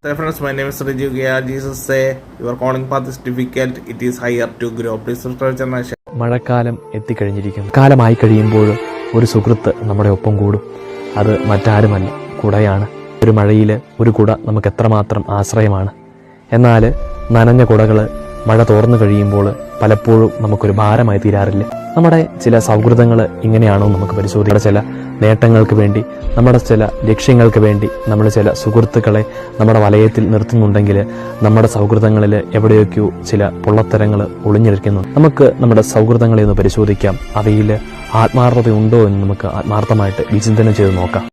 Hey friends, my name is Raju Gaya. Jesus say, your calling path is difficult, it is higher to grow. Please subscribe to my channel. മഴക്കാലം എത്തിക്കഴിഞ്ഞിരിക്കുന്നു. കാലമായി കഴിയുമ്പോൾ ഒരു സുഹൃത്ത് നമ്മുടെ ഒപ്പം കൂടും. അത് മറ്റാരുമല്ല, കുടയാണ്. ഒരു മഴയിൽ ഒരു കുട നമുക്ക് എത്രമാത്രം ആശ്രയമാണ്. എന്നാൽ നനഞ്ഞ കുടകൾ മഴ തോർന്നു കഴിയുമ്പോൾ പലപ്പോഴും നമുക്കൊരു ഭാരമായി തീരാറില്ല. നമ്മുടെ ചില സൗഹൃദങ്ങൾ ഇങ്ങനെയാണോ നമുക്ക് പരിശോധിക്കാം. ചില നേട്ടങ്ങൾക്ക് വേണ്ടി, നമ്മുടെ ചില ലക്ഷ്യങ്ങൾക്ക് വേണ്ടി നമ്മൾ ചില സുഹൃത്തുക്കളെ നമ്മുടെ വലയത്തിൽ നിർത്തുന്നുണ്ടെങ്കിൽ നമ്മുടെ സൗഹൃദങ്ങളിൽ എവിടെയൊക്കെയോ ചില പൊള്ളത്തരങ്ങൾ ഒളിഞ്ഞിരിക്കുന്നു. നമുക്ക് നമ്മുടെ സൗഹൃദങ്ങളെ ഒന്ന് പരിശോധിക്കാം. അവയിൽ ആത്മാർത്ഥതയുണ്ടോ എന്ന് നമുക്ക് ആത്മാർത്ഥമായിട്ട് വിചിന്തനം ചെയ്ത് നോക്കാം.